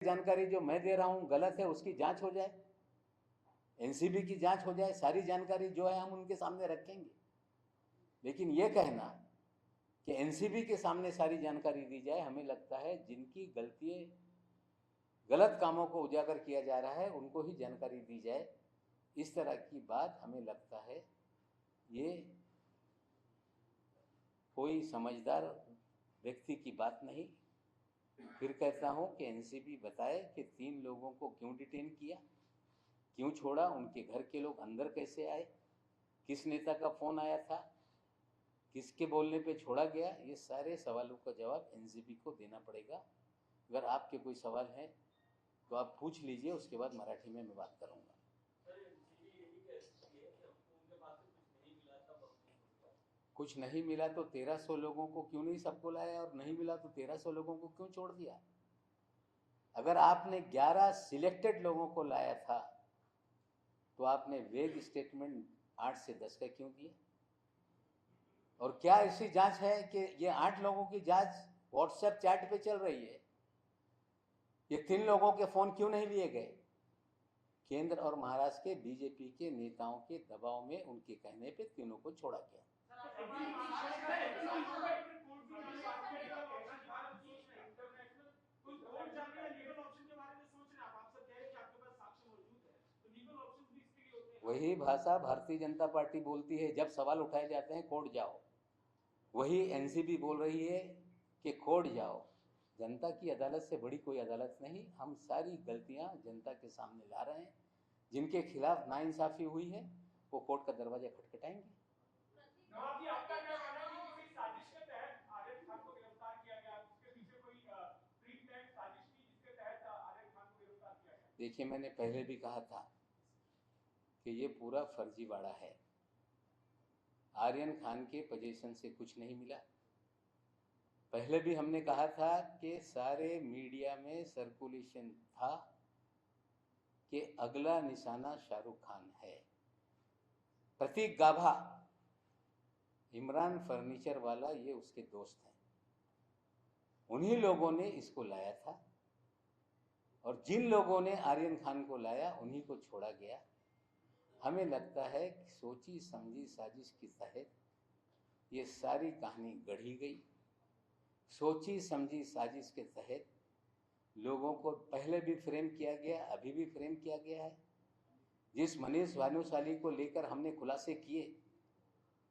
जानकारी जो मैं दे रहा हूं गलत है, उसकी जांच हो जाए, एनसीबी की जांच हो जाए, सारी जानकारी जो है हम उनके सामने रखेंगे। लेकिन ये कहना कि एनसीबी के सामने सारी जानकारी दी जाए, हमें लगता है जिनकी गलतियां, गलत कामों को उजागर किया जा रहा है उनको ही जानकारी दी जाए, इस तरह की बात हमें लगता है ये कोई समझदार व्यक्ति की बात नहीं। फिर कहता हूं कि एनसीबी बताए कि 3 लोगों को क्यों डिटेन किया, क्यों छोड़ा, उनके घर के लोग अंदर कैसे आए, किस नेता का फोन आया था, किसके बोलने पे छोड़ा गया, ये सारे सवालों का जवाब एनसीबी को देना पड़ेगा। अगर आपके कोई सवाल हैं तो आप पूछ लीजिए, उसके बाद मराठी में मैं बात करूंगा। कुछ नहीं मिला तो 1300 लोगों को क्यों नहीं सबको लाया, और नहीं मिला तो 1300 लोगों को क्यों छोड़ दिया? अगर आपने 11 सिलेक्टेड लोगों को लाया था तो आपने वेग स्टेटमेंट 8 से 10 का क्यों दिया? और क्या ऐसी जांच है कि ये 8 लोगों की जांच व्हाट्सएप चैट पे चल रही है? ये 3 लोगों के फोन क्यों नहीं लिए गए? केंद्र और महाराष्ट्र के बीजेपी के नेताओं के दबाव में, उनके कहने पे तीनों को छोड़ा गया। वही भाषा भारतीय जनता पार्टी बोलती है जब सवाल उठाए जाते हैं कोर्ट जाओ, वही एनसीबी बोल रही है कि कोर्ट जाओ। जनता की अदालत से बड़ी कोई अदालत नहीं। हम सारी गलतियां जनता के सामने ला रहे हैं, जिनके खिलाफ नाइंसाफी हुई है वो कोर्ट का दरवाजा खटखटाएंगे। देखिए, मैंने पहले भी कहा था कि ये पूरा फर्जीवाड़ा है। आर्यन खान के पोजीशन से कुछ नहीं मिला। पहले भी हमने कहा था कि सारे मीडिया में सर्कुलेशन था कि अगला निशाना शाहरुख खान है। प्रतीक गाभा, इमरान फर्नीचर वाला, ये उसके दोस्त हैं। उन्हीं लोगों ने इसको लाया था, और जिन लोगों ने आर्यन खान को लाया उन्हीं को छोड़ा गया। हमें लगता है कि सोची समझी साजिश के तहत ये सारी कहानी गढ़ी गई। सोची समझी साजिश के तहत लोगों को पहले भी फ्रेम किया गया, अभी भी फ्रेम किया गया है। जिस मनीष भानुशाली को लेकर हमने खुलासे किए,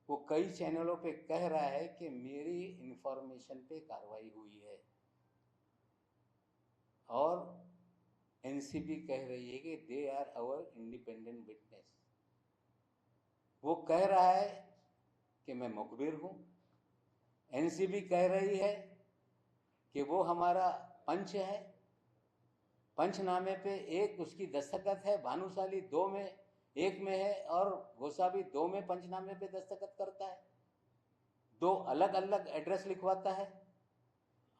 वो कई चैनलों पे कह रहा है कि मेरी इंफॉर्मेशन पे कार्रवाई हुई है, और एनसीबी कह रही है कि they are our independent witness. वो कह रहा है कि मैं मुखबिर हूं। एनसीबी कह रही है कि वो हमारा पंच है। पंचनामे पे एक उसकी दस्तखत है, भानुशाली 2 में 1 में है, और गोसावी 2 में पंचनामे पे दस्तखत करता है। 2 अलग अलग एड्रेस लिखवाता है।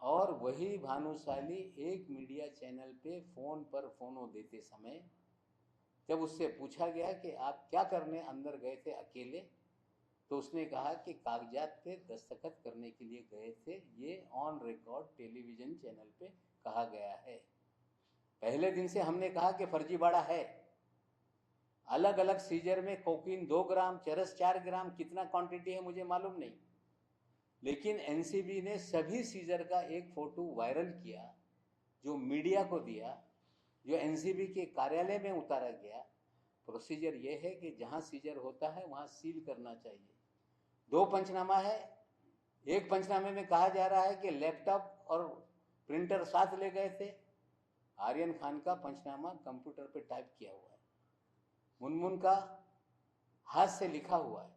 और वही भानुशाली एक मीडिया चैनल पे फोन पर फोनो देते समय जब उससे पूछा गया कि आप क्या करने अंदर गए थे अकेले, तो उसने कहा कि कागजात पे दस्तखत करने के लिए गए थे। ये ऑन रिकॉर्ड टेलीविजन चैनल पे कहा गया है। पहले दिन से हमने कहा कि फर्जीवाड़ा है। अलग अलग सीजर में कोकीन 2 ग्राम, चरस 4 ग्राम, कितना क्वांटिटी है मुझे मालूम नहीं, लेकिन एनसीबी ने सभी सीजर का एक फोटो वायरल किया, जो मीडिया को दिया, जो एनसीबी के कार्यालय में उतारा गया। प्रोसीजर यह है कि जहां सीजर होता है वहां सील करना चाहिए। 2 पंचनामा है। एक पंचनामे में कहा जा रहा है कि लैपटॉप और प्रिंटर साथ ले गए थे। आर्यन खान का पंचनामा कंप्यूटर पे टाइप किया हुआ है, मुनमुन का हाथ से लिखा हुआ है।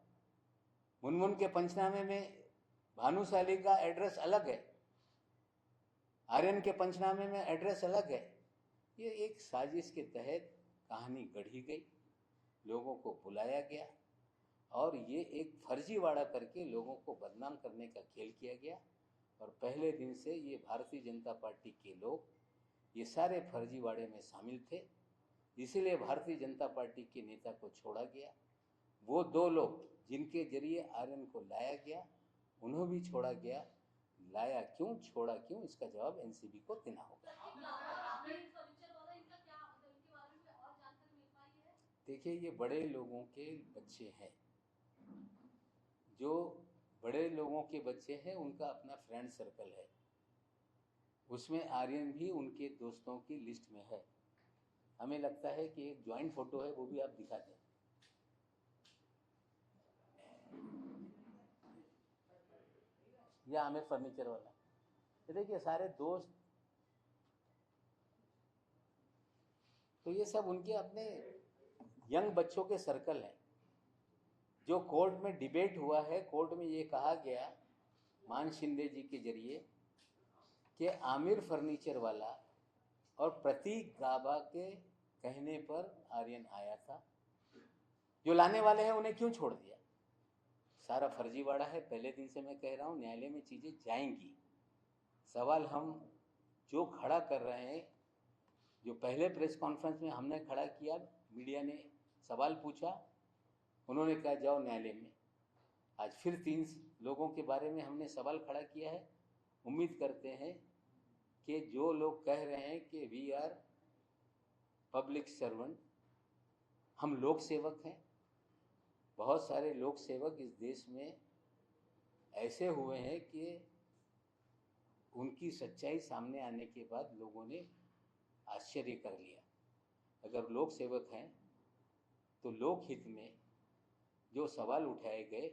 मुनमुन के पंचनामे में भानुशाली का एड्रेस अलग है, आर्यन के पंचनामे में एड्रेस अलग है। ये एक साजिश के तहत कहानी गढ़ी गई, लोगों को बुलाया गया, और ये एक फर्जीवाड़ा करके लोगों को बदनाम करने का खेल किया गया। और पहले दिन से ये भारतीय जनता पार्टी के लोग ये सारे फर्जीवाड़े में शामिल थे, इसीलिए भारतीय जनता पार्टी के नेता को छोड़ा गया। वो 2 लोग जिनके जरिए आर्यन को लाया गया, उन्हें भी छोड़ा गया। लाया क्यों, छोड़ा क्यों, इसका जवाब एनसीबी को देना होगा। देखिए, ये बड़े लोगों के बच्चे हैं। जो बड़े लोगों के बच्चे हैं उनका अपना फ्रेंड सर्कल है, उसमें आर्यन भी उनके दोस्तों की लिस्ट में है। हमें लगता है कि एक ज्वाइंट फोटो है, वो भी आप दिखा दें। या आमिर फर्नीचर वाला, ये देखिए सारे दोस्त। तो ये सब उनके अपने यंग बच्चों के सर्कल हैं। जो कोर्ट में डिबेट हुआ है, कोर्ट में ये कहा गया मान शिंदे जी के जरिए कि आमिर फर्नीचर वाला और प्रतीक गाबा के कहने पर आर्यन आया था, जो लाने वाले हैं उन्हें क्यों छोड़ दिया। सारा फर्जीवाड़ा है। पहले दिन से मैं कह रहा हूँ, न्यायालय में चीज़ें जाएंगी। सवाल हम जो खड़ा कर रहे हैं, जो पहले प्रेस कॉन्फ्रेंस में हमने खड़ा किया, मीडिया ने सवाल पूछा, उन्होंने कहा जाओ न्यायालय में। आज फिर 3 लोगों के बारे में हमने सवाल खड़ा किया है। उम्मीद करते हैं कि जो लोग कह रहे हैं कि वी आर पब्लिक सर्वेंट, हम लोक सेवक हैं। बहुत सारे लोक सेवक इस देश में ऐसे हुए हैं कि उनकी सच्चाई सामने आने के बाद लोगों ने आश्चर्य कर लिया। अगर लोक सेवक हैं तो लोक हित में जो सवाल उठाए गए,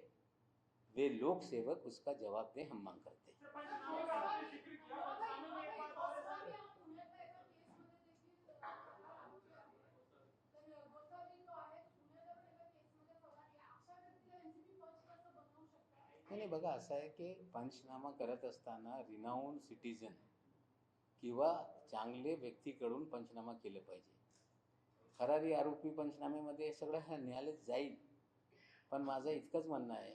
वे लोक सेवक उसका जवाब दें, हम मांग करते हैं। नाही बघा, असं आहे की पंचनामा करत असताना रिनाऊंड सिटीजन किंवा चांगले व्यक्तीकडून पंचनामा केले पाहिजे. फरारी आरोपी पंचनामेमध्ये सगळं न्यायालयात जाईल. पण माझं इतकंच म्हणणं आहे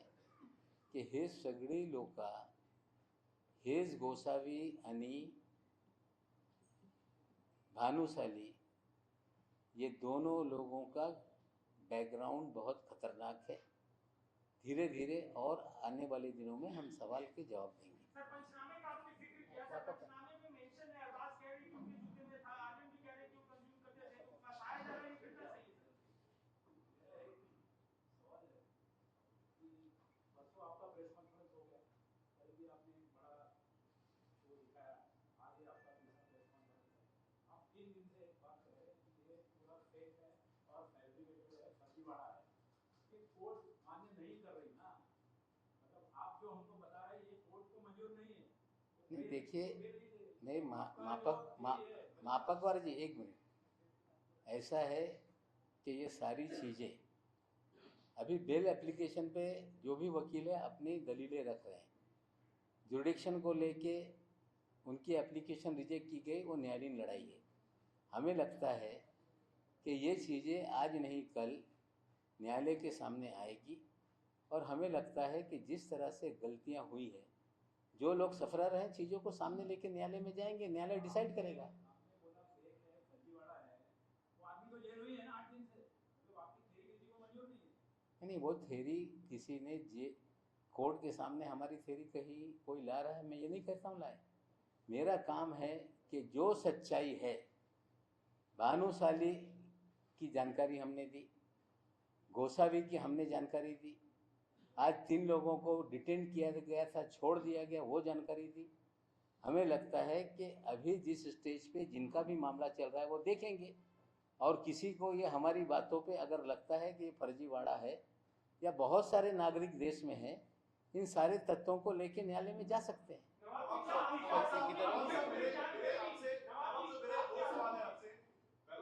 की हे सगळी लोक, हेज गोसावी आणि भानुशाली, ये दोनों लोगों का बैकग्राउंड बहुत खतरनाक है. धीरे धीरे और आने वाले दिनों में हम सवाल के जवाब देंगे. सर, पंचनामे का आपने जिक्र किया था, पंचनामे में मेंशन है, अरबाज कह रही कि उनके जूते में था, आर्यन भी कह रहे कि वो कंज्यूम करते थे, तो बताया जा रहा है ये कितना सही है सर? सवाल है कि परसों आपका प्रेस कॉन्फ्रेंस हो गया, कल भी आपने एक बड़ा शो दिखाया, आज ही आपका तीसरा प्रेस कॉन्फ्रेंस है। आप 3 दिन से एक बात कह रहे हैं कि ये पूरा फेक है और फैब्रिकेटेड है, फर्जीवाड़ा है। ये कोर्ट मान्य नहीं कर रही ना, मतलब आप जो हमको बता रहे हैं ये कोर्ट को मंजूर नहीं है। नहीं देखिए, नहीं मापक वाले जी, एक मिनट। ऐसा है कि ये सारी चीज़ें अभी बेल एप्लीकेशन पे जो भी वकील है अपनी दलीलें रख रहे हैं। जुडिक्शन को लेके उनकी एप्लीकेशन रिजेक्ट की गई, वो न्यायालयीन लड़ाई है। हमें लगता है कि ये चीज़ें आज नहीं कल न्यायालय के सामने आएगी, और हमें लगता है कि जिस तरह से गलतियां हुई है, जो लोग सफरर हैं, चीज़ों को सामने लेके न्यायालय में जाएंगे, न्यायालय डिसाइड करेगा। आपने बोला फेक है, फर्जीवाड़ा है, वो आदमी तो जेल हुई है ना 8 दिन से, मतलब आपकी थ्योरी किसी को मंजूर नहीं है। नहीं, वो थ्योरी किसी ने कोर्ट के सामने हमारी थ्योरी कही, कोई ला रहा है, मैं ये नहीं कहता हूँ लाए। मेरा काम है कि जो सच्चाई है, भानुशाली की जानकारी हमने दी, गोसावी की हमने जानकारी दी, आज 3 लोगों को डिटेन किया गया था, छोड़ दिया गया, वो जानकारी दी। हमें लगता है कि अभी जिस स्टेज पे जिनका भी मामला चल रहा है वो देखेंगे, और किसी को ये हमारी बातों पे अगर लगता है कि ये फर्जीवाड़ा है, या बहुत सारे नागरिक देश में हैं, इन सारे तथ्यों को लेके न्यायालय में जा सकते हैं। पहला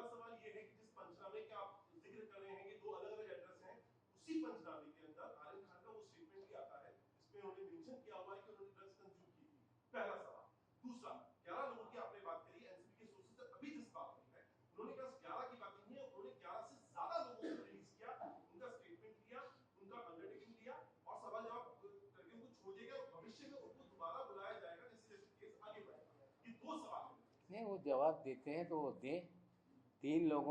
सवाल ये है कि जिस पंचनामे का आप जिक्र कर रहे हैं कि 2 अलग-अलग एड्रेस हैं, उसी पंचनामे के अंदर आरिफ खान का वो स्टेटमेंट भी आता है, जिसमें उन्होंने मेंशन किया हुआ है कि उन्होंने ड्रग्स कंज्यूम की थी। पहला सवाल। दूसरा, 11 लोगों की आपने बात करी, एनसीबी के सोर्सेज से अभी जिस बात हुई है, उन्होंने कहा 11 की बात नहीं है, उन्होंने 11 से ज्यादा लोगों को रिलीज किया, उनका स्टेटमेंट लिया, उनका अंडरटेकिंग लिया और सवाल जवाब करके उनको छोड़ दिया गया। भविष्य में उनको दोबारा बुलाया जाएगा जैसे केस आगे बढ़ेगा। ये 2 सवाल हैं। नहीं, वो जवाब देते हैं तो वो दें। 3 लोगों